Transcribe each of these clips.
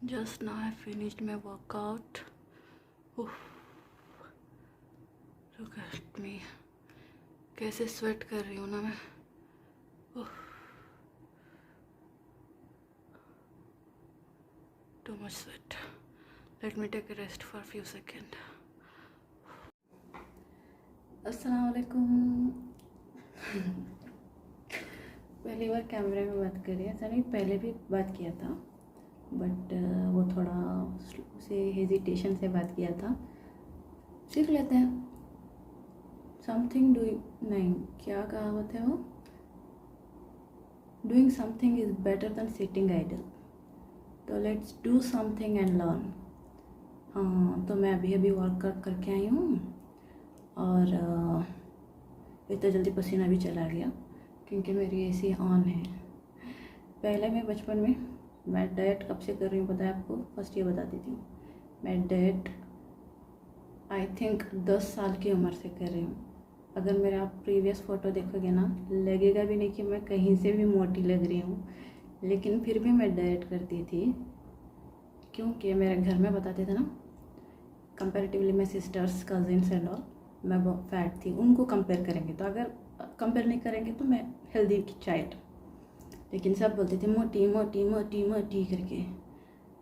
Just now I finished my workout. Oof, look at me. कैसे sweat कर रही हूँ ना मैं. Oof, too much sweat. Let me take a rest for a few seconds. अस्सलाम वालेकुम. पहली बार कैमरे में बात कर रही है. ऐसा नहीं, पहले भी बात किया था बट वो थोड़ा से हेजिटेशन से बात किया था. सीख लेते हैं. समथिंग डूइंग, नहीं क्या कहावत है वो, doing something is better than sitting idle. तो let's do something and learn. हाँ, तो मैं अभी अभी वर्कआउट करके आई हूँ और इतना जल्दी पसीना भी चला गया क्योंकि मेरी एसी ऑन है. पहले मैं बचपन में, मैं डाइट कब से कर रही हूँ पता है आपको? फर्स्ट ये बता देती हूँ. मैं डाइट आई थिंक 10 साल की उम्र से कर रही हूँ. अगर मेरा आप प्रीवियस फ़ोटो देखोगे ना, लगेगा भी नहीं कि मैं कहीं से भी मोटी लग रही हूँ. लेकिन फिर भी मैं डाइट करती थी क्योंकि मेरे घर में बताते थे ना, comparatively my sisters, cousins and all, मैं बहुत फैट थी. उनको कंपेयर करेंगे तो, अगर कंपेयर नहीं करेंगे तो मैं हेल्दी चाइल्ड. लेकिन सब बोलते थे मोटी मोटी मोटी मोटी करके.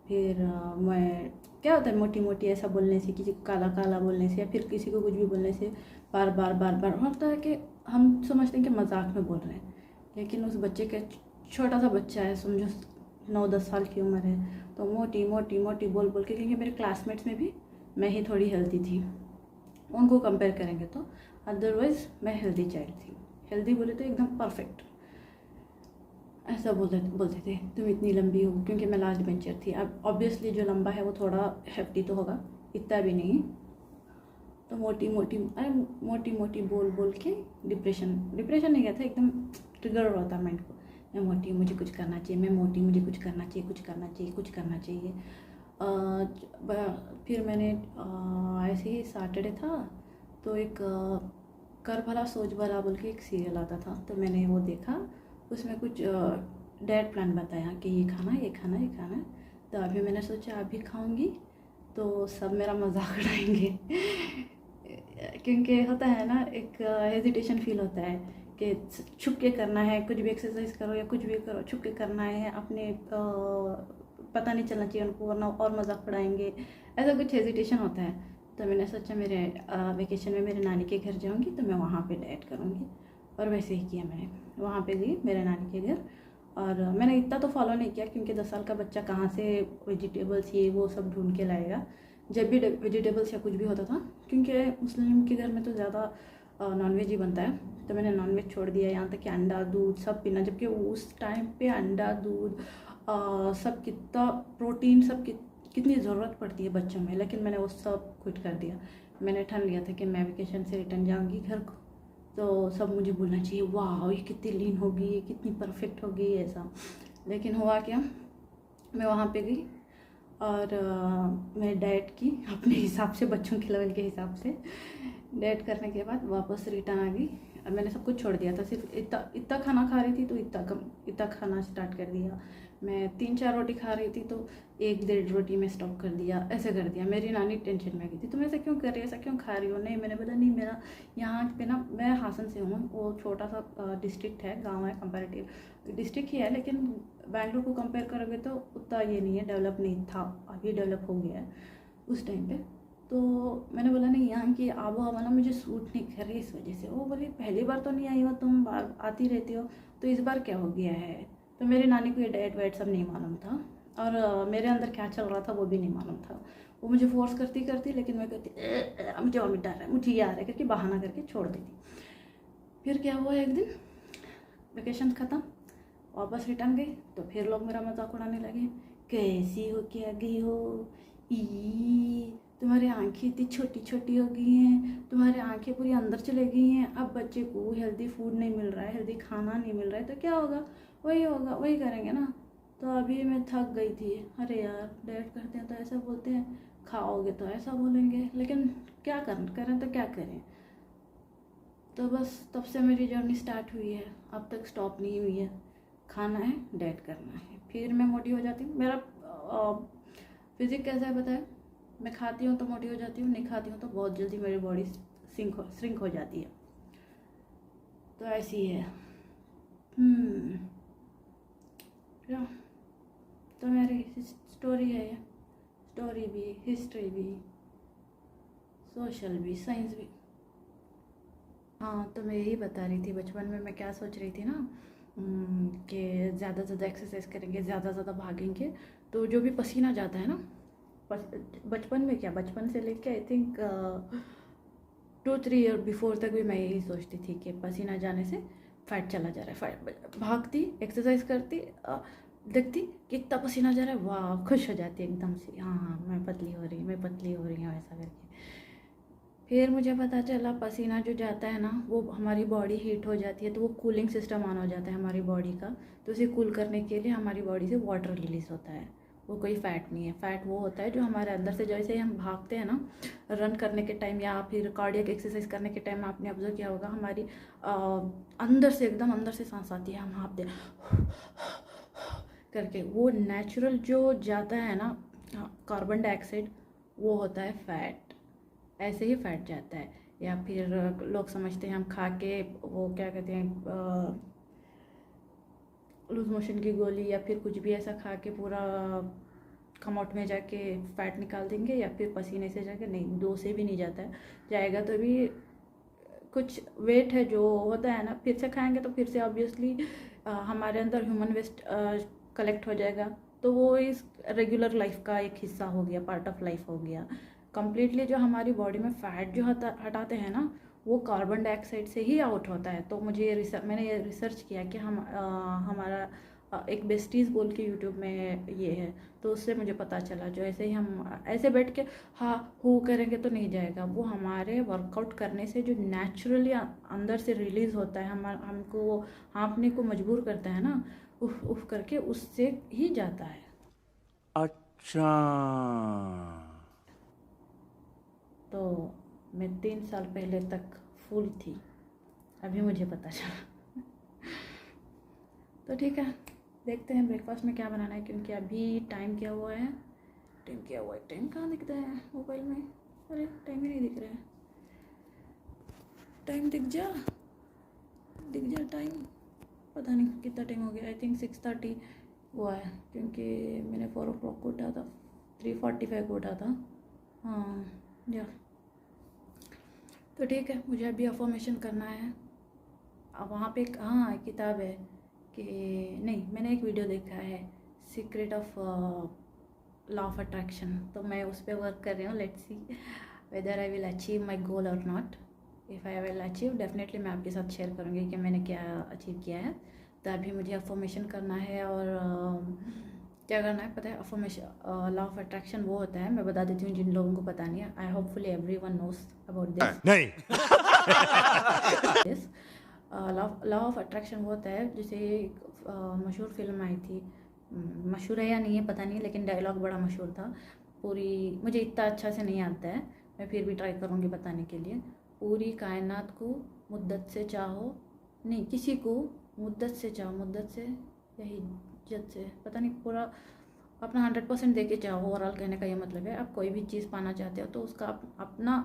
फिर मैं, क्या होता है मोटी मोटी ऐसा बोलने से, किसी को काला काला बोलने से, या फिर किसी को कुछ भी बोलने से बार बार बार बार होता है कि हम समझते हैं कि मजाक में बोल रहे हैं. लेकिन उस बच्चे के, छोटा सा बच्चा है, समझो 9-10 साल की उम्र है, तो मोटी मोटी मोटी बोल बोल के, क्योंकि मेरे क्लासमेट्स में भी मैं ही थोड़ी हेल्दी थी, उनको कंपेयर करेंगे तो. अदरवाइज़ मैं हेल्दी चाइल्ड थी. हेल्दी बोले तो एकदम परफेक्ट. ऐसा बोलते थे तुम इतनी लंबी हो, क्योंकि मैं लास्ट बेंचर थी. अब ऑब्वियसली जो लंबा है वो थोड़ा हेफ्टी तो होगा, इतना भी नहीं. तो मोटी मोटी, अरे मोटी मोटी बोल बोल के डिप्रेशन नहीं गया था, एकदम ट्रिगर हो रहा था माइंड को. मैं मोटी, मुझे कुछ करना चाहिए, मैं मोटी, मुझे कुछ करना चाहिए, कुछ करना चाहिए, कुछ करना चाहिए. फिर मैंने ऐसे ही सैटरडे था तो एक कर भला सोच भला बोल के एक सीरियल आता था, तो मैंने वो देखा. उसमें कुछ डाइट प्लान बताया कि ये खाना, ये खाना, ये खाना. तो अभी मैंने सोचा अभी खाऊंगी तो सब मेरा मजाक उड़ाएंगे. क्योंकि होता है ना, एक हेजिटेशन फील होता है कि छुप के करना है, कुछ भी एक्सरसाइज करो या कुछ भी करो, छुप के करना है, अपने पता नहीं चलना चाहिए उनको, वरना और मजाक उड़ाएंगे. ऐसा कुछ हेजिटेशन होता है. तो मैंने सोचा मेरे वेकेशन में मेरे नानी के घर जाऊंगी तो मैं वहाँ पे डाइट करूँगी. और वैसे ही किया मैंने. वहाँ पे गई मेरे नानी के घर, और मैंने इतना तो फॉलो नहीं किया क्योंकि 10 साल का बच्चा कहाँ से वेजिटेबल्स ये वो सब ढूंढ के लाएगा. जब भी वेजिटेबल्स या कुछ भी होता था, क्योंकि मुस्लिम के घर में तो ज़्यादा नॉनवेज ही बनता है, तो मैंने नॉनवेज छोड़ दिया. यहाँ तक कि अंडा दूध सब पीना, जबकि उस टाइम पे अंडा दूध सब कितना प्रोटीन, सब कितनी ज़रूरत पड़ती है बच्चों में. लेकिन मैंने वो सब क्विट कर दिया. मैंने ठान लिया था कि मैं वेकेशन से रिटर्न जाऊँगी घर को तो सब मुझे बोलना चाहिए, वाह ये कितनी लीन होगी, ये कितनी परफेक्ट होगी, ऐसा. लेकिन हुआ क्या, मैं वहाँ पे गई और मैं डाइट की अपने हिसाब से, बच्चों के लेवल के हिसाब से. डाइट करने के बाद वापस रिटर्न आ गई और मैंने सब कुछ छोड़ दिया था. सिर्फ इतना खाना खा रही थी तो इतना खाना स्टार्ट कर दिया. मैं 3-4 रोटी खा रही थी तो 1-1.5 रोटी में स्टॉप कर दिया. ऐसे कर दिया. मेरी नानी टेंशन में गई थी, तुम ऐसा क्यों कर रही हो, ऐसा क्यों खा रही हो? नहीं, मैंने बोला नहीं, मेरा यहाँ पे ना, मैं हासन से हूँ, वो छोटा सा डिस्ट्रिक्ट है, गाँव है, कंपेरेटिव डिस्ट्रिक्ट ही है, लेकिन बैंगलोर को कंपेयर करोगे तो उतना ये नहीं है, डेवलप नहीं था, अभी डेवलप हो गया है उस टाइम पे. तो मैंने बोला नहीं, यहाँ की आबो हवा ना मुझे सूट नहीं कर रही इस वजह से. वो बोली पहली बार तो नहीं आई हो तुम, बार आती रहती हो, तो इस बार क्या हो गया है? तो मेरी नानी को ये डाइट वाइट सब नहीं मालूम था, और मेरे अंदर क्या चल रहा था वो भी नहीं मालूम था. वो मुझे फोर्स करती करती, लेकिन मैं कहती मुझे वॉमिट आ रहा है, मुझे ये आ रहा है करके बहाना करके छोड़ देती. फिर क्या हुआ, एक दिन वेकेशन ख़त्म, वापस रिटर्न गई तो फिर लोग मेरा मजाक उड़ाने लगे, कैसी हो, क्या गई हो, ई तुम्हारी आंखें इतनी छोटी छोटी हो गई हैं, तुम्हारी आंखें पूरी अंदर चले गई हैं. अब बच्चे को हेल्दी फूड नहीं मिल रहा है, हेल्दी खाना नहीं मिल रहा है, तो क्या होगा, वही होगा, वही करेंगे ना. तो अभी मैं थक गई थी. अरे यार, डाइट करते हैं तो ऐसा बोलते हैं, खाओगे तो ऐसा बोलेंगे, लेकिन क्या करें तो क्या करें. तो बस तब से मेरी जर्नी स्टार्ट हुई है, अब तक स्टॉप नहीं हुई है. खाना है, डाइट करना है, फिर मैं मोटी हो जाती हूँ. मेरा फिजिक कैसा है पता है, मैं खाती हूँ तो मोटी हो जाती हूँ, नहीं खाती हूँ तो बहुत जल्दी मेरी बॉडी श्रिंक हो जाती है। तो ऐसी है। क्या तो मेरी स्टोरी है ये, स्टोरी भी, हिस्ट्री भी, सोशल भी, साइंस भी। हाँ, तो मैं यही बता रही थी, बचपन में मैं क्या सोच रही थी ना, कि ज़्यादा से ज़्यादा एक्सरसाइज करेंगे, ज़्यादा से ज़्यादा भागेंगे, तो जो भी पसीना जाता है ना, बचपन में क्या, बचपन से लेके आई थिंक 2-3 ईयर बिफोर तक भी मैं यही सोचती थी कि पसीना जाने से फैट चला जा रहा है। फैट भागती, एक्सरसाइज करती, देखती कि इतना पसीना जा रहा है, वाह, खुश हो जाती एकदम से, हाँ मैं पतली हो रही, मैं पतली हो रही हूँ, ऐसा करके। फिर मुझे पता चला पसीना जो जाता है ना, वो हमारी बॉडी हीट हो जाती है, तो वो कूलिंग सिस्टम ऑन हो जाता है हमारी बॉडी का। तो उसे कूल करने के लिए हमारी बॉडी से वाटर रिलीज होता है। वो कोई फ़ैट नहीं है, फ़ैट वो होता है जो हमारे अंदर से, जैसे हम भागते हैं ना, रन करने के टाइम या फिर कार्डियक एक्सरसाइज करने के टाइम, आपने ऑब्जर्व किया होगा, हमारी अंदर से, एकदम अंदर से सांस आती है, हम हाँफते करके, वो नेचुरल जो जाता है ना कार्बन डाइऑक्साइड, वो होता है फैट। ऐसे ही फैट जाता है। या फिर लोग समझते हैं हम खा के, वो क्या कहते हैं, लूज मोशन की गोली या फिर कुछ भी ऐसा खा के पूरा कमौट में जाके फैट निकाल देंगे, या फिर पसीने से जाके, नहीं, दो से भी नहीं जाता है, जाएगा तो भी कुछ वेट है जो होता है ना, फिर से खाएंगे तो फिर से ऑब्वियसली हमारे अंदर ह्यूमन वेस्ट कलेक्ट हो जाएगा, तो वो इस रेगुलर लाइफ का एक हिस्सा हो गया, पार्ट ऑफ लाइफ हो गया। कंप्लीटली जो हमारी बॉडी में फ़ैट जो हटाते हैं ना, वो कार्बन डाइऑक्साइड से ही आउट होता है। तो मुझे मैंने ये रिसर्च किया कि हमारा एक बेस्टीज़ बोल के यूट्यूब में ये है, तो उससे मुझे पता चला, जो ऐसे ही हम ऐसे बैठ के हाँ हु करेंगे तो नहीं जाएगा, वो हमारे वर्कआउट करने से जो नेचुरली अंदर से रिलीज़ होता है, हमको वो हाँफने को मजबूर करता है ना, उफ उफ करके, उससे ही जाता है। अच्छा। तो मैं 3 साल पहले तक फुल थी, अभी मुझे पता चला। तो ठीक है, देखते हैं ब्रेकफास्ट में क्या बनाना है, क्योंकि अभी टाइम क्या हुआ है, टाइम कहाँ दिखता है मोबाइल में, अरे टाइम ही नहीं दिख रहा है, टाइम दिख जा टाइम, पता नहीं कितना टाइम हो गया, आई थिंक 6:30 हुआ है, क्योंकि मैंने 4 o'clock को उठा था, 3:45 को उठा था। हाँ या, तो ठीक है, मुझे अभी अफर्मेशन करना है। अब वहाँ पे एक किताब है कि, नहीं, मैंने एक वीडियो देखा है, secret of law of attraction, तो मैं उस पर वर्क कर रही हूँ। Let's see whether I will achieve my goal और not. If I will achieve, definitely मैं आपके साथ शेयर करूँगी कि मैंने क्या अचीव किया है। तो अभी मुझे अफर्मेशन करना है, और क्या करना है पता है, अफर्मेशन लॉ ऑफ अट्रैक्शन वो होता है, मैं बता देती हूँ जिन लोगों को पता नहीं है, आई hopefully everyone knows about this. नहीं। लॉ ऑफ अट्रैक्शन वो होता है, जैसे एक मशहूर फिल्म आई थी, मशहूर है या नहीं है पता नहीं, लेकिन डायलॉग बड़ा मशहूर था। पूरी, मुझे इतना अच्छा से नहीं आता है, मैं फिर भी ट्राई करूँगी बताने के लिए। पूरी कायनात को मुद्दत से चाहो, नहीं, किसी को मुद्दत से चाहो, मुद्दत से या इज्जत से, पता नहीं, पूरा अपना 100% दे के चाहो। ओवरऑल कहने का ये मतलब है, आप कोई भी चीज़ पाना चाहते हो तो उसका आप अपना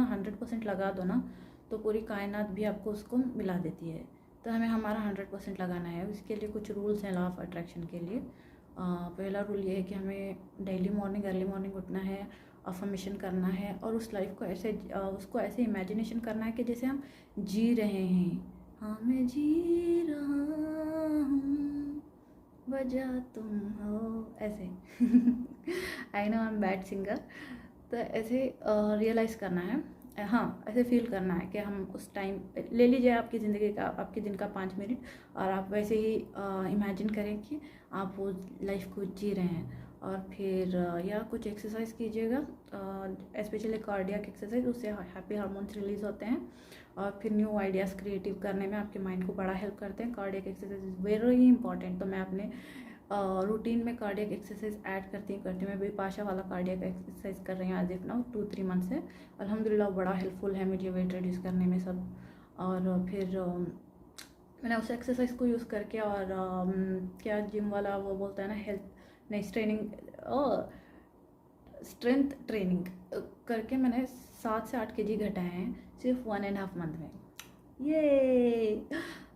100% लगा दो ना, तो पूरी कायनात भी आपको उसको मिला देती है। तो हमें हमारा 100% लगाना है। इसके लिए कुछ रूल्स हैं लॉ ऑफ अट्रैक्शन के लिए। पहला रूल ये है कि हमें डेली मॉर्निंग, अर्ली मॉर्निंग उठना है, अफर्मेशन करना है, और उस लाइफ को ऐसे उसको ऐसे इमेजिनेशन करना है कि जैसे हम जी रहे हैं। हाँ, मैं जी रहा हूँ, वजह तुम हो, ऐसे। I know I am bad singer. तो ऐसे रियलाइज़ करना है, हाँ, ऐसे फील करना है कि हम उस टाइम, ले लीजिए आपकी ज़िंदगी का, आपके दिन का 5 मिनट, और आप वैसे ही इमेजिन करें कि आप वो लाइफ को जी रहे हैं। और फिर या कुछ एक्सरसाइज कीजिएगा, स्पेशली कार्डियक एक्सरसाइज, उससे हैप्पी हार्मोन्स रिलीज होते हैं, और फिर न्यू आइडियाज़ क्रिएटिव करने में आपके माइंड को बड़ा हेल्प करते हैं। Cardiac exercise is very important. तो मैं अपने रूटीन में कार्डियक एक्सरसाइज ऐड करती हूँ। मैं विपाशा वाला कार्डियक एक्सरसाइज कर रही हूँ एज इफ नाउ 2-3 मंथ से। अल्हम्दुलिल्लाह बड़ा हेल्पफुल है मुझे वेट रिड्यूस करने में सब। और फिर मैंने उस एक्सरसाइज को यूज़ करके, और क्या जिम वाला वो बोलता है ना, हेल्थ नहीं, ट्रेनिंग, स्ट्रेंथ ट्रेनिंग करके मैंने 7 से 8 kg घटाए हैं सिर्फ 1.5 मंथ में। ये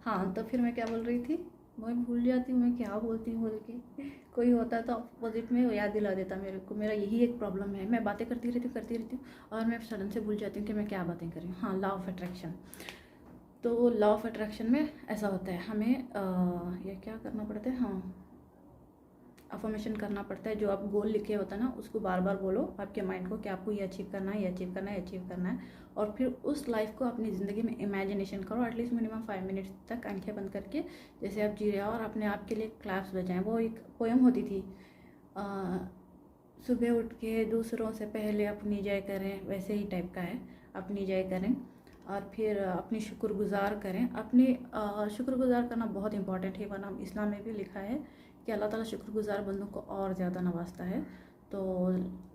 हाँ, तो फिर मैं क्या बोल रही थी, मैं भूल जाती हूँ मैं क्या बोलती हूँ बोल के। कोई होता तो अपोजिट में याद दिला देता मेरे को। मेरा यही एक प्रॉब्लम है, मैं बातें करती रहती हूँ और मैं सडन से भूल जाती हूँ कि मैं क्या बातें कर रही हूँ। हाँ, लॉ ऑफ अट्रैक्शन। तो लॉ ऑफ अट्रैक्शन में ऐसा होता है, हमें ये क्या करना पड़ता है, हाँ, अफर्मेशन करना पड़ता है। जो आप गोल लिखे होता है ना, उसको बार बार बोलो आपके माइंड को कि आपको ये अचीव करना है, ये अचीव करना है, ये अचीव करना है। और फिर उस लाइफ को अपनी ज़िंदगी में इमेजिनेशन करो, एटलीस्ट मिनिमम 5 मिनट्स तक आंखें बंद करके, जैसे आप जी रहे हो और अपने आप के लिए क्लैप्स बजाएं। वो एक पोयम होती थी, सुबह उठ के दूसरों से पहले अपनी जय करें, वैसे ही टाइप का है, अपनी जय करें और फिर अपनी शुक्रगुजार करें। अपनी शुक्रगुजार करना बहुत इंपॉर्टेंट है, वरना इस्लाम में भी लिखा है कि अल्लाह ताला शुक्रगुजार बंदों को और ज़्यादा नवाजता है। तो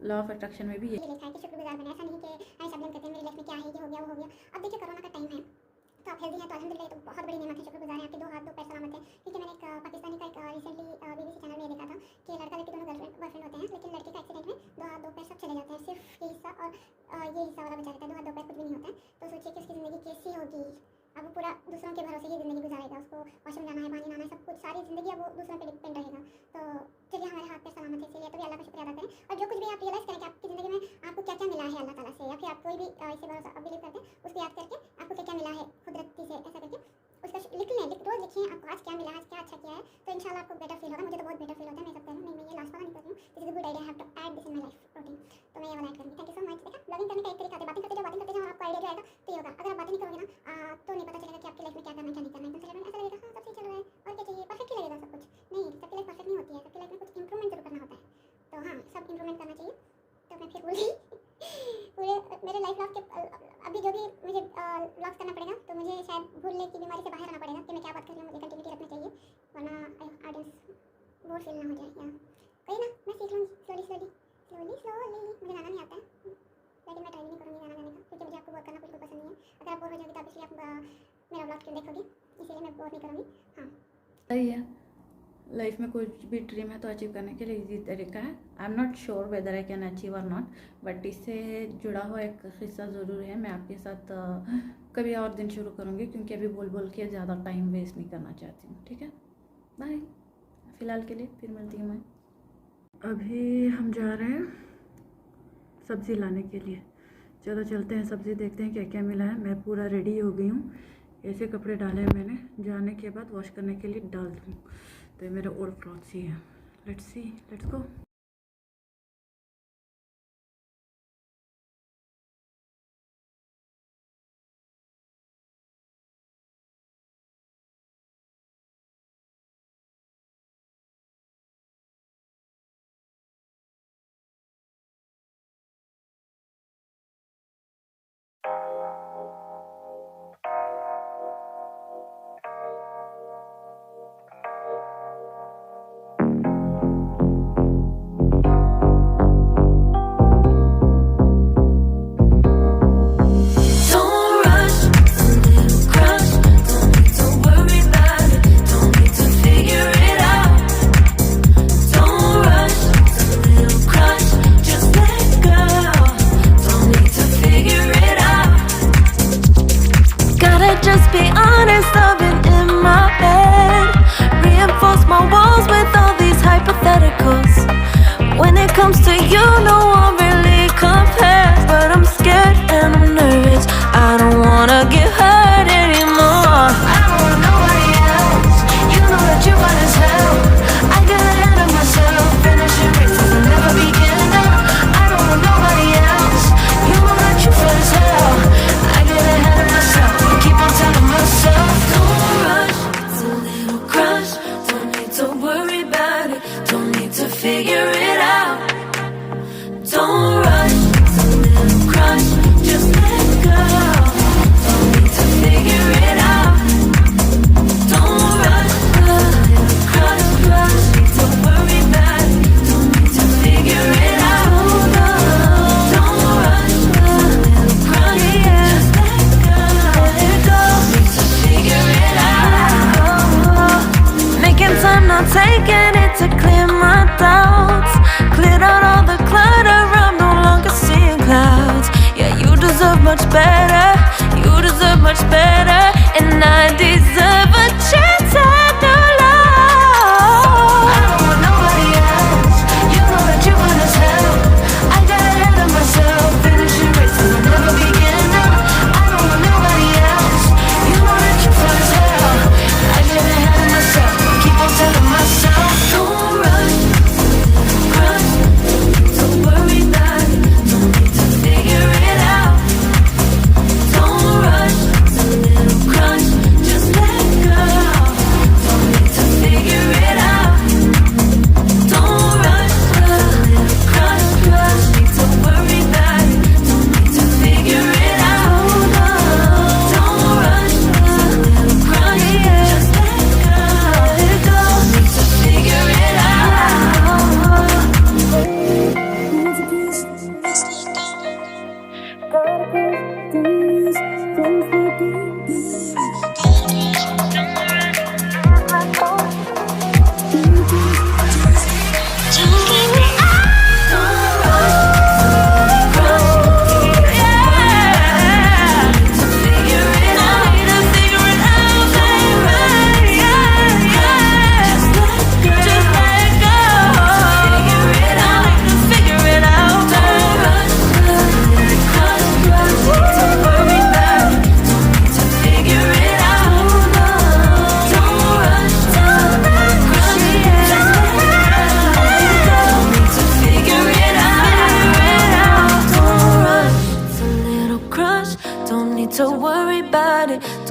लॉ ऑफ अट्रैक्शन में भी ये लिखा है कि शुक्रगुजार बने। ऐसा नहीं कि हमें शब्द कहते हैं मेरी लाइफ में क्या है, ये हो गया वो हो गया। अब देखिए कोरोना का टाइम है तो आप हेल्दी हैं तो अल्हम्दुलिल्लाह, तो बहुत बड़ी नेमत है, शुक्रगुजार है आपके 2 हाथ 2 पैर सलामत है। क्योंकि मैंने एक पाकिस्तानी का एक रिसेंटली BBC चैनल में देखा था कि लड़का लड़की दोनों गर्लफ्रेंड बॉयफ्रेंड होते हैं, लेकिन लड़के का एक्सीडेंट में 2 हाथ 2 पैर सब चले जाते हैं, सिर्फ ये हिस्सा और ये हिस्सा वाला बचा रहता है, 2 हाथ 2 पैर कुछ भी नहीं होता है। तो सोचिए कि उसकी ज़िंदगी कैसी होगी। अब वो पूरा दूसरों के भरोसे ही ज़िंदगी गुजारेगा, उसको वॉशरूम जाना है, पानी लाना है, सब कुछ, सारी ज़िंदगी अब वो दूसरों पे डिपेंड रहेगा। तो चलिए हमारे हाथ पे सलामत है, इसलिए तो भी अल्लाह का शुक्रिया अदा करें। और जो कुछ भी आप रियलाइज़ करें कि आपकी ज़िंदगी में आपको क्या क्या मिला है अल्लाह ताला से, या फिर आप कोई भी इसे भरोसा बिलीव करते हैं, उसको याद करके आपको क्या क्या मिला है कुदरती से, ऐसा करके उसका लिख लें, रोज़ लिखिए आपको आज क्या मिला है, आज क्या अच्छा किया है, तो इंशाल्लाह आपको बेटर फील होगा। मुझे तो बहुत बेटर फील होता है, मैं सब कह रही हूँ, नहीं मैं ये लास्ट वाला नहीं कर रही हूँ, this is a good idea, have to add this in my life routine. तो मैं ये वाला ऐड करूँगी। Thank you so much. देखा, ब्लॉगिंग करने का एक तरीका है, बातें करते जाओ आपको आइडिया जो आएगा तो ये होगा। अगर आप बातें नहीं करोगे ना तो नहीं पता चलेगा कि आपकी लाइफ में क्या करना है क्या नहीं करना है। तो ऐसा लगेगा हाँ सब सही चल रहा है और क्या चाहिए, परफेक्ट ही लगेगा सब कुछ। नहीं, सबकी लाइफ परफेक्ट नहीं होती है, सबकी लाइफ में कुछ इंप्रूवमेंट जरूर करना होता है। तो हाँ, सब इंप्रूवमेंट करना चाहिए। तो मैं फिर भूल गई पूरे मेरे लाइफ व्लॉग के अभी जो भी मुझे व्लॉग्स करना पड़ेगा, तो मुझे शायद भूलने की बीमारी से बाहर आना पड़ेगा कि मैं क्या बात कर रही हूँ, मुझे कंटिन्यूटी रखना चाहिए, वरना ऑडियंस बोर फील ना हो जाए। या कहीं ना मैं सीख लूँगी स्लोली। मुझे गाना नहीं आता है, लेकिन मैं ट्राई नहीं करूँगी गाना गाने का, क्योंकि मुझे आपको बोर करना बिल्कुल पसंद नहीं है। अगर आप बोर हो जाओगे तो इसलिए आप मेरा व्लॉग क्यों देखोगे, इसीलिए मैं बोर नहीं करूँगी। हाँ, सही है। लाइफ में कुछ भी ड्रीम है तो अचीव करने के लिए इजी तरीका है। I am not sure whether I can achieve और नॉट, बट इससे जुड़ा हुआ एक किस्सा ज़रूर है, मैं आपके साथ कभी और दिन शुरू करूँगी, क्योंकि अभी बोल के ज़्यादा टाइम वेस्ट नहीं करना चाहती हूँ। ठीक है, बाय। फ़िलहाल के लिए फिर मिलती हूँ मैं। अभी हम जा रहे हैं सब्ज़ी लाने के लिए। चलो चलते हैं, सब्ज़ी देखते हैं क्या क्या मिला है। मैं पूरा रेडी हो गई हूँ, ऐसे कपड़े डाले हैं मैंने, जाने के बाद वॉश करने के लिए डाल दूँ। तो ये मेरे ओल्ड क्लॉथ्स ही हैं। Let's go. Just be honest, I've been in my head. Reinforce my walls with all these hypotheticals. When it comes to you, no one really compares. But I'm scared and I'm nervous, I don't wanna get hurt anymore. I don't want nobody else, you know that you got as hell. I got ahead of myself, finishing races and never begin now. I don't want nobody else, you know that you feel as hell. I get ahead of myself, keep on telling myself, don't rush, it's a little crush. Don't need to worry about it, don't need to figure it out. Don't rush, it's a little crush, just let go. Don't need to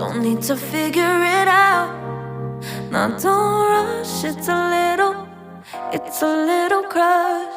Don't need to figure it out. Now don't rush, it's a little crush.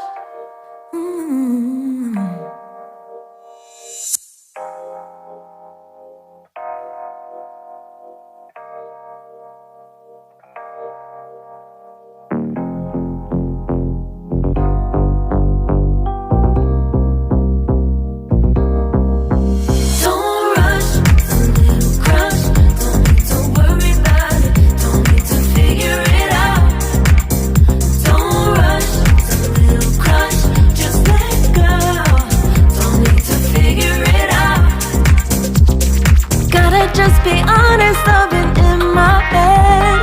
Just be honest, I've been in my head.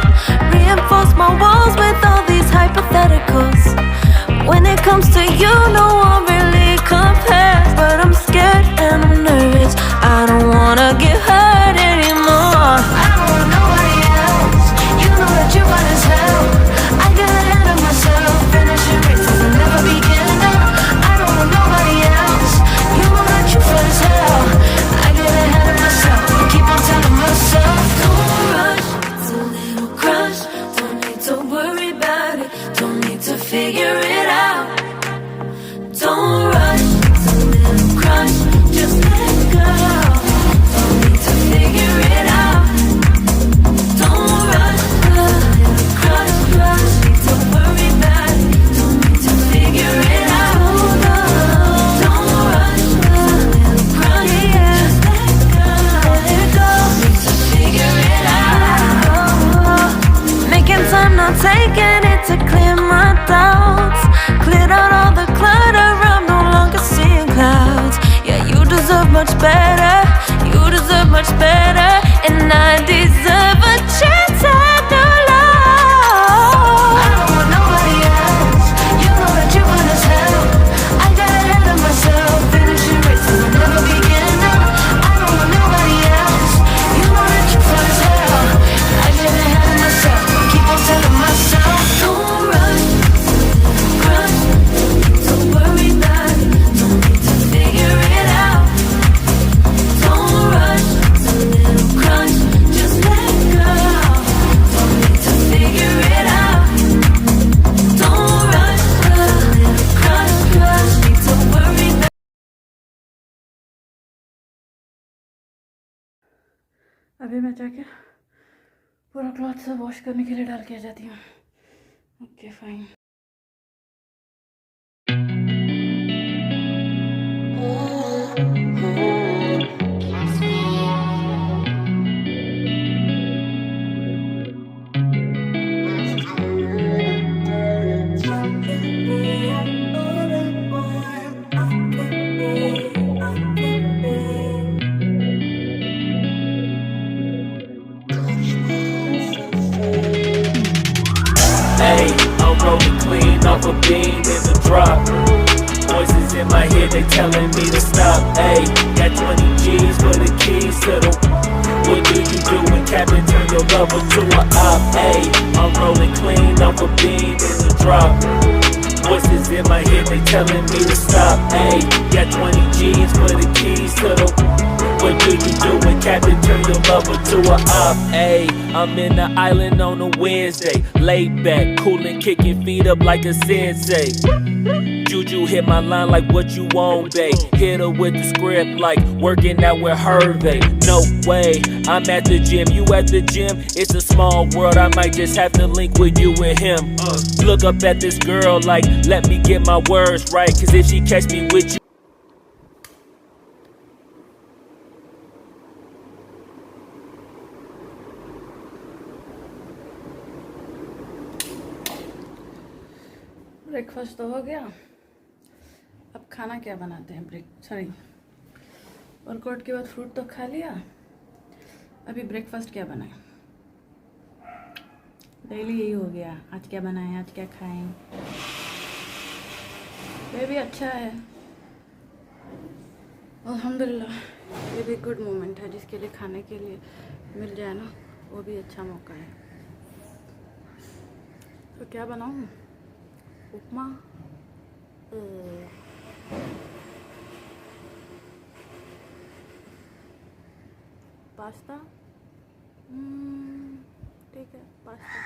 Reinforce my walls with all these hypotheticals. When it comes to you, no one really compares. But I'm scared and I'm nervous. I don't wanna get hurt anymore. I don't want nobody else. You know that you're fine as hell. I get ahead of myself, finishing races and never begin. I don't want nobody else. You know that you're fine as hell. I get ahead of myself. Keep on telling myself, don't rush, it's a little crush. Don't need to worry about it, don't need to figure it out. Don't rush, it's a little crush. Just let go, don't need to figure it out. Don't rush, a little crush. Need to worry about it, don't need to figure it out. Don't rush, a little crush. Just let go. Making time, not taking it to clear my doubts. Cleared out all the clutter, I'm no longer seeing clouds. Yeah, you deserve much better, you deserve much better. And I deserve a chance at new love. I don't want nobody else, you know that you're fine as hell. I got ahead of myself, finishing races will never begin. I don't want nobody else, you know that you're fine as hell. I get ahead of myself, keep on telling myself, don't rush, crush, don't worry about it, don't need to figure it out. Don't rush, it's a little crush, just let go. Don't need to figure it out. Don't rush, a little crush, need to worry about. अभी मैं जाके पूरा cloth से wash करने के लिए डाल के आ जाती हूँ. Okay fine. Hey, I'm rolling clean off a beam in the drop. Voices in my head, they telling me to stop. Hey, got 20 G's for the keys to the. What do you do when Captain turn your lover to a op? Hey, I'm rolling clean off a beam in the drop. Voices in my head, they telling me to stop. Hey, got 20 G's for the keys to the. What do you do when Captain turn your lover to a op? Hey, I'm in the island on a Wednesday, laid back, coolin', kicking feet up like a sensei. Juju hit my line like what you want, babe. Hit her with the script like working out with Hervey. No way, I'm at the gym, you at the gym. It's a small world, I might just have to link with you and him. Look up at this girl like, let me get my words right. Cause if she catch me with you. Breakfast तो हो गया. अब खाना क्या बनाते हैं? Workout के बाद फ्रूट तो खा लिया. अभी ब्रेकफास्ट क्या बनाएं? डेली यही हो गया, आज क्या बनाएं, आज क्या खाएं. ये भी अच्छा है, अल्हम्दुलिल्लाह. ये भी गुड मोमेंट है, जिसके लिए खाने के लिए मिल जाए ना, वो भी अच्छा मौका है. तो क्या बनाऊं? उपमा, पास्ता ठीक है, पास्ता।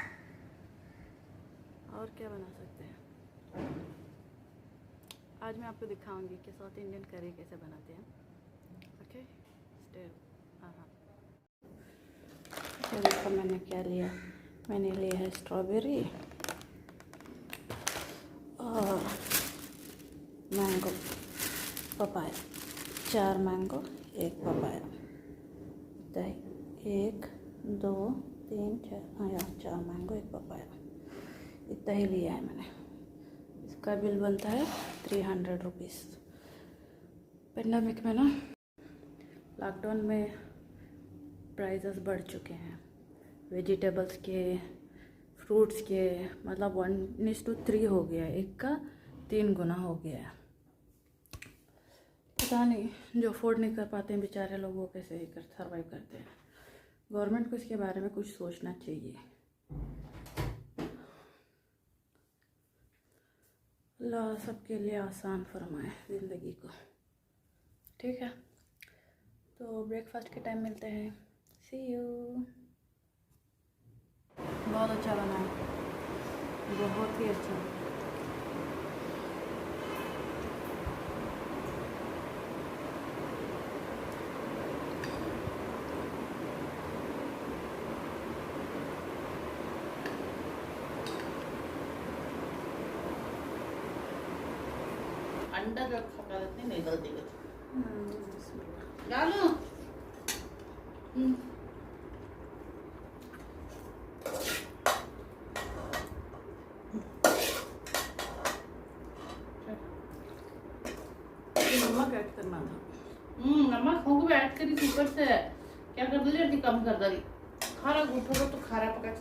और क्या बना सकते हैं? आज मैं आपको दिखाऊंगी कि साउथ इंडियन करी कैसे बनाते हैं। Okay, stay. हाँ, ये देखो मैंने क्या लिया। मैंने लिया है स्ट्रॉबेरी और मैंगो, पपाया। 4 mango, 1 papaya. दही 1 2 3 4, हाँ यार 4 मैंगो 1 पपाया। इतना ही लिया है मैंने। इसका बिल बनता है 300 रुपीज़। पेंडेमिक में ना, लॉकडाउन में प्राइसेस बढ़ चुके हैं वेजिटेबल्स के, फ्रूट्स के। मतलब 1:3 हो गया है, एक का 3 गुना हो गया है। पता नहीं जो अफोर्ड नहीं कर पाते हैं बेचारे लोग वो कैसे ही कर सर्वाइव करते हैं। गवर्नमेंट को इसके बारे में कुछ सोचना चाहिए। अल्लाह सबके लिए आसान फरमाए ज़िंदगी को। ठीक है, तो ब्रेकफास्ट के टाइम मिलते हैं। सी यू। बहुत अच्छा बना है, बहुत ही अच्छा। अंडा जब खा लेते नहीं गलती कर डालो। नमक ऐड करना था। नमक हो गया ऐड करी ऊपर से। क्या कर दिली कम कर दली खारा गुठो तो खारा पका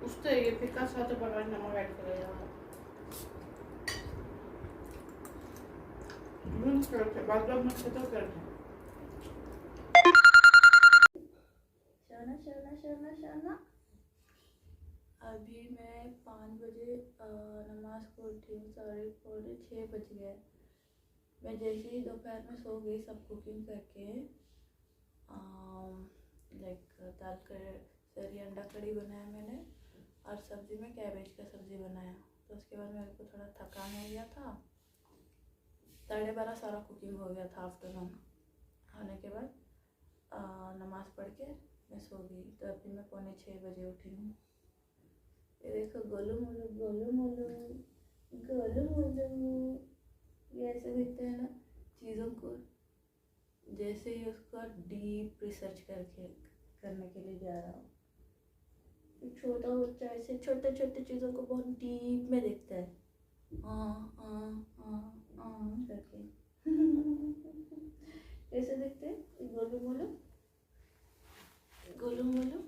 उससे ये फिका सा तो बड़ा नमक ऐड करेगा। बादाम में से तो करते शाना। अभी मैं 5 बजे नमाज को उठी हूँ। 6:30 बज गए। मैं जैसे ही दोपहर में सो गई, सब कुकिंग करके लाइक दाल करी, अंडा कड़ी बनाया मैंने, और सब्जी में कैबेज का सब्ज़ी बनाया। तो उसके बाद मेरे को थोड़ा थकान हो गया था। 12:30 सारा कुकिंग हो गया था। आफ्टरनून आने के बाद नमाज़ पढ़ के मैं सो गई। तो अभी मैं 5:45 बजे उठी हूँ। ये देखो गोलू मोलू गोलू मोलू गोलू मोलू, ये ऐसे दिखते हैं ना चीज़ों को, जैसे ही उसका डीप रिसर्च करने के लिए जा रहा हूँ। छोटा बच्चा ऐसे छोटे छोटे चीज़ों को बहुत डीप में देखता है करके। कैसे देखते हैं गोलू मोलू गोलू मोलू।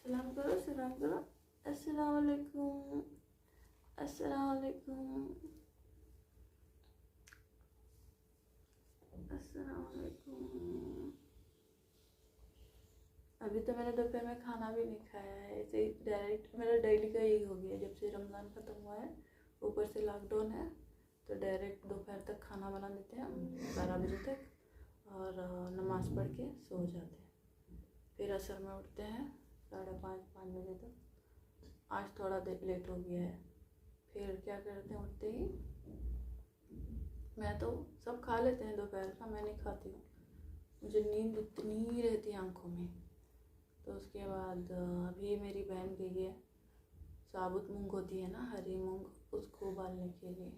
सलाम करो, सलाम करो। अस्सलाम वालेकुम, अस्सलाम वालेकुम, अस्सलाम वालेकुम। अभी तो मैंने दोपहर में खाना भी नहीं खाया है। ऐसे ही डायरेक्ट मेरा डेली का यही हो गया। जब से रमज़ान ख़त्म हुआ है, ऊपर से लॉकडाउन है, तो डायरेक्ट दोपहर तक खाना बना लेते हैं 12 बजे तक, और नमाज़ पढ़ के सो जाते हैं। फिर असर में उठते हैं 4:30-5 बजे तक। आज थोड़ा लेट हो गया है। फिर क्या करते हैं, उठते ही मैं तो सब खा लेते हैं दोपहर का, मैं नहीं खाती हूँ। मुझे नींद इतनी रहती है आँखों में। तो उसके बाद अभी मेरी बहन गई है, साबुत मूंग होती है ना, हरी मूंग, उसको उबालने के लिए,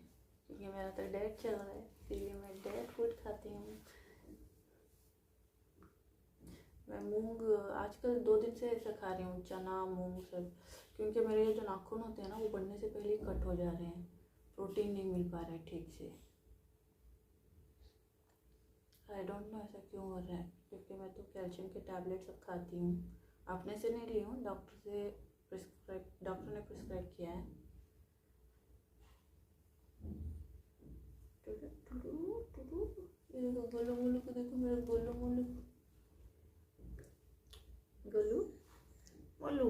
क्योंकि मेरा तो डाइट चल रहा है, इसलिए मैं डाइट फूड खाती हूँ। मैं मूंग आजकल 2 दिन से ऐसा खा रही हूँ, चना मूंग सब, क्योंकि मेरे जो नाखून होते हैं ना, वो बढ़ने से पहले ही कट हो जा रहे हैं। प्रोटीन नहीं मिल पा रहा है ठीक से। आई डोंट नो ऐसा क्यों हो रहा है, क्योंकि मैं तो कैल्शियम के टैबलेट सब खाती हूँ। अपने से नहीं ली हूँ, डॉक्टर ने प्रिस्क्राइब किया है। ये देखो गोलू मोलू को, देखो मेरा गोलू मोलू, गोलू मोलू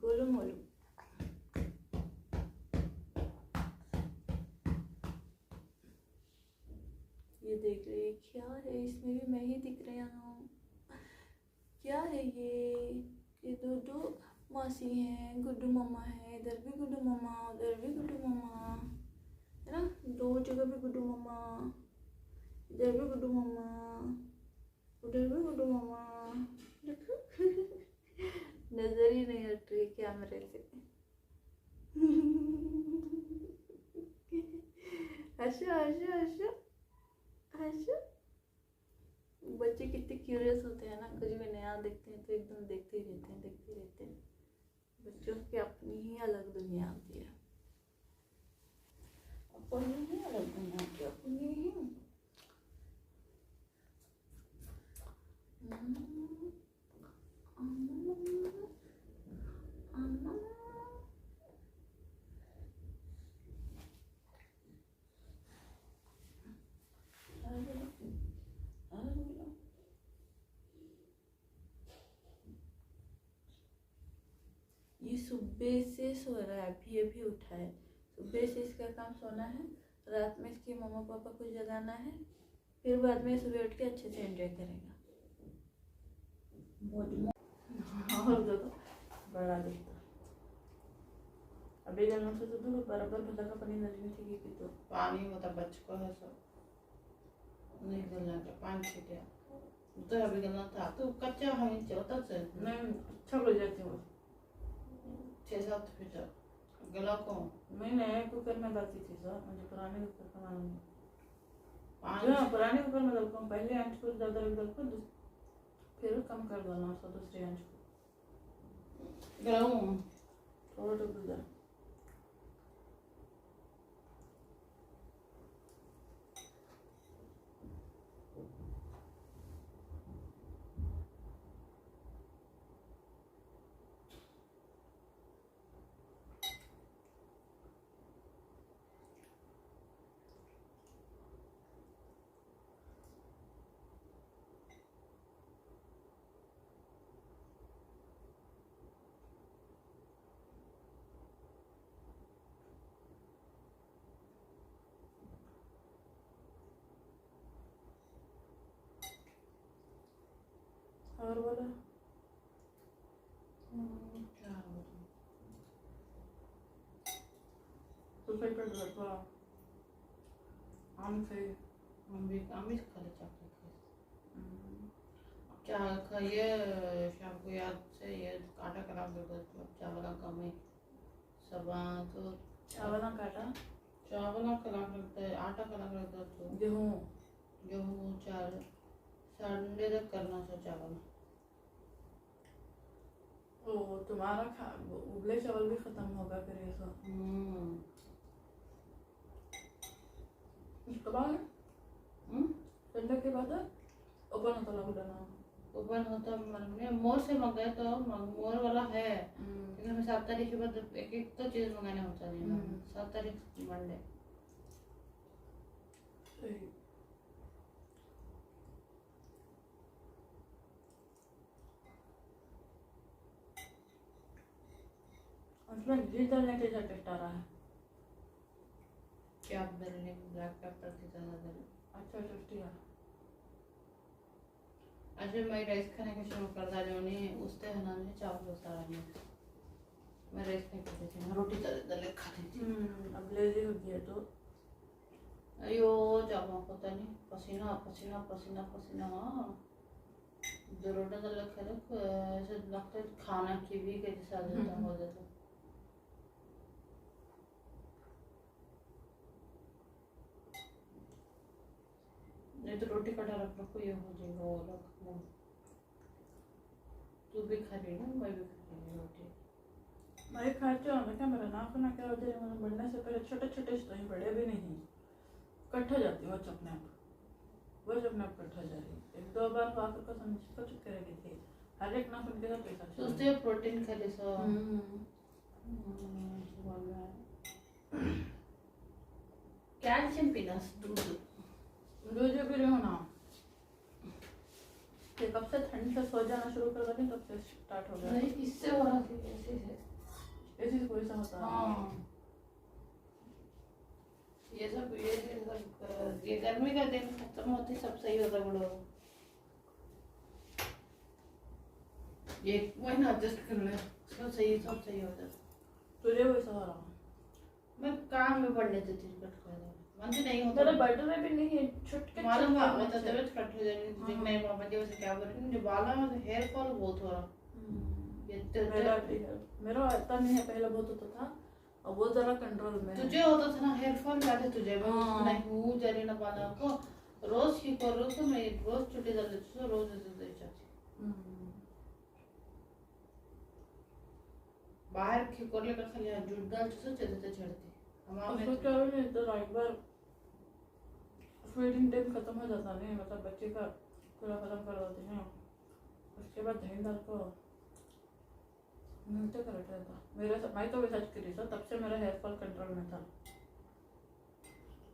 गोलू मोलू। ये देख रही है क्या है, इसमें भी मैं ही दिख रही हूँ। क्या है ये दो दो मासी हैं, गुड्डू मम्मा है, इधर भी गुड्डू मम्मा, उधर भी गुड्डू मम्मा, है ना, दो जगह भी गुड्डू मम्मा, इधर भी गुड्डू मम्मा, उधर भी गुड्डू मम्मा। देखो नजर ही नहीं हट रही कैमरे से। हर्षा हर्षा हर्षा हर्षा। बच्चे कितने क्यूरियस होते हैं ना, कुछ भी नया देखते हैं तो एकदम देखते ही रहते हैं। बच्चों की अपनी ही अलग दुनिया होती है, अपनी ही अलग दुनिया होती है, अपनी ही। ये सुबह से सो रहा है, अभी उठा है। सुबह से इसका काम सोना है, रात में इसके मम्मा पापा को जगाना है, फिर बाद में सुबह उठ के अच्छे से एंजॉय करेगा। और देखो बड़ा दिखता अभी जन्म से तो बराबर भला का पानी नजर थी कि तो पानी होता बच्चों है सब नहीं गलना के पानी छिटिया तो अभी गलना था तो कच्चा हमें चलता से मैं अच्छा कर जाती हूँ। 6-7 फीट गला को मैं नए कुकर में डालती थी सर, मुझे पुराने कुकर का मालूम नहीं। पानी पुराने कुकर में डालता हूँ, पहले आंच को ज़्यादा रख डालता हूँ, फिर कम कर देना उसको दूसरे आंच को गला थोड़ा डूब जाए। और बोला क्या बोलूं तो फिर कर दो आम से हम भी खाली चॉकलेट क्या खाइए शाम को याद से ये आटा खराब कर दो चावल का में सब तो चावल काटा चावल खराब लगता है आटा खराब लगता है तो गेहूँ चावल संडे तक करना था चावल। ओ तुम्हारा उबले चावल भी खत्म होगा फिर ये सब। उसके बाद संडे के बाद ओपन होता लॉकडाउन ओपन होता मैंने मोर से मंगाया तो मोर वाला है क्योंकि हमें 7 तारीख के बाद एक तो चीज़ मंगाने होता नहीं ना 7 तारीख मंडे। उसमें घी डालने के साथ टेस्ट आ रहा है। क्या डालने ब्लैक पेपर की तरह अच्छा टेस्टी है। आज मैं राइस खाने का शुरू कर दा जो नहीं उसते है ना नहीं चावल सारा नहीं मैं राइस नहीं खाती थी मैं रोटी दले खाती थी। अब लेजी हो गया तो अयो जामा पता नहीं पसीना पसीना पसीना पसीना जो रोटी दले खाते ऐसे लगता है खाना की भी कैसे साथ जाता हो जाता। नहीं तो रोटी कटा रखो ये हो जाएगा और रखो तू भी खा रही ना मैं भी खा रही रोटी मैं खाती हूँ क्या मेरा नाक ना क्या होता है मतलब बढ़ने से पहले छोटे छोटे नहीं बड़े भी नहीं कट हो जाती है वो अपने आप कट हो जा रही 1-2 बार खाकर को समझ को चुप करेगी थी हर एक नाक उनके साथ पैसा सोचते हैं प्रोटीन खा ले सो कैल्शियम पीना दूध दूध पी रही हूँ ना ये कब से ठंड से सो जाना शुरू कर देती तब से स्टार्ट हो गया। नहीं इससे हो रहा थी ऐसे से ऐसी कोई सा होता है। हाँ ये सब ये गर्मी का दिन खत्म होते सब सही होता बड़ो। ये महीना एडजस्ट कर ले, सब सही होता। तुझे वैसा हो रहा मैं काम में पढ़ने देती हूँ, कट कर दो मन से नहीं होता। मेरा बर्थडे में भी नहीं है, छुटके मालूम है वो तो तबीयत कट हो जाएगी। नहीं मामा जी वैसे क्या बोल रही मुझे बाला में हेयर फॉल बहुत हो रहा। मेरा इतना नहीं है, पहले बहुत होता था और वो जरा कंट्रोल में है। तुझे होता था ना हेयर फॉल, याद है तुझे? मैं हाँ। नहीं हूँ जरी ना बाला को रोज की कर रही हूँ, मैं रोज छुट्टी डाल देती हूँ, रोज दे चाची बाहर की कर लेकर खाली जूट डाल तो चलते चढ़ती हमारे उसको क्या नहीं तो एक बार फीडिंग टाइम खत्म हो जाता नहीं, मतलब बच्चे का पूरा खत्म कर देते हैं, उसके बाद दही दाल को मिलते कर रखा था। मैं तो वैसा करी था, तब से मेरा हेयर फॉल कंट्रोल में था।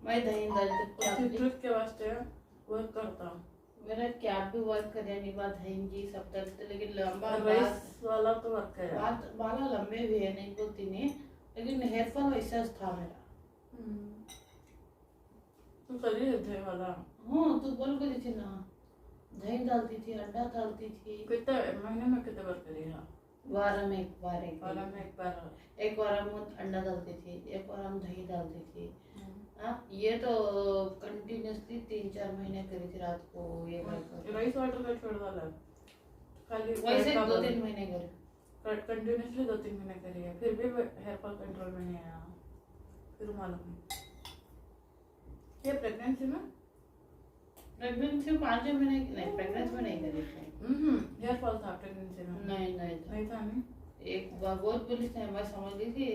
मैं दही डाल उसी के ट्रिप के वास्ते वर्क करता हूँ। मेरा क्या भी वर्क करे नहीं बात है जी सब दर्द, लेकिन लंबा राइस वाला तो वर्क है। बाला लंबे भी है नहीं बोलती नहीं, लेकिन हेयर फॉल वैसा था मेरा। तू करी है दही वाला? हाँ तू बोल करी थी ना, दही डालती थी, अंडा डालती थी। कितने महीने में कितने बार करी है? वारा में एक बार एक बार एक बार हम अंडा डालती थी, एक बार हम दही डालती थी। हाँ ये तो कंटिन्यूसली 3-4 महीने करी थी रात को ये राइस वाटर का छोड़ डाला खाली वैसे 2-3 महीने करी कंटिन्यूसली 2-3 महीने करी है, फिर भी हेयर फॉल कंट्रोल में नहीं आया। फिर मालूम है ये प्रेगनेंसी में 5 महीने नहीं, प्रेगनेंसी में नहीं करी थी। हेयर फॉल था प्रेगनेंसी में? नहीं था नहीं। एक बार बहुत पुलिस ने मैं समझ ली थी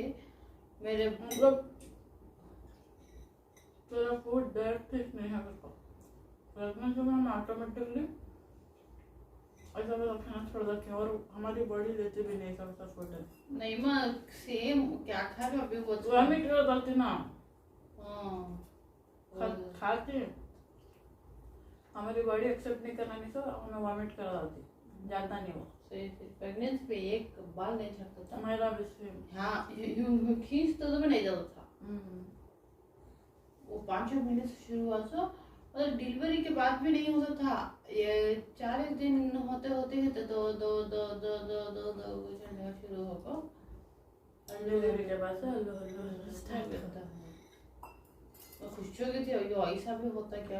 मेरे मतलब तेरा फूड डाइट ठीक नहीं है बिल्कुल। प्रेगनेंसी में हम ऑटोमेटिकली ऐसा वाला खाना छोड़ देते हैं और हमारी बॉडी लेती भी नहीं ऐसा फूड है। नहीं मैं सेम क्या खा रही हूँ अभी वो वॉमिट हो जाती ना। हाँ खाते हमारी बॉडी एक्सेप्ट नहीं करना, नहीं तो हमें वॉमिट करा जाती, ज्यादा नहीं वो। सही थी प्रेगनेंसी पे एक बाल नहीं झड़ता था मेरा भी सेम। हाँ यूं खींच तो मैं नहीं जाता था। वो 5-6 महीने से शुरू हुआ था और डिलीवरी के बाद भी नहीं होता था। ये 4 दिन होते होते तो दो शुरू होगा। डिलीवरी के बाद से हल्लो मैं खुश हो गई थी, ऐसा भी होता क्या?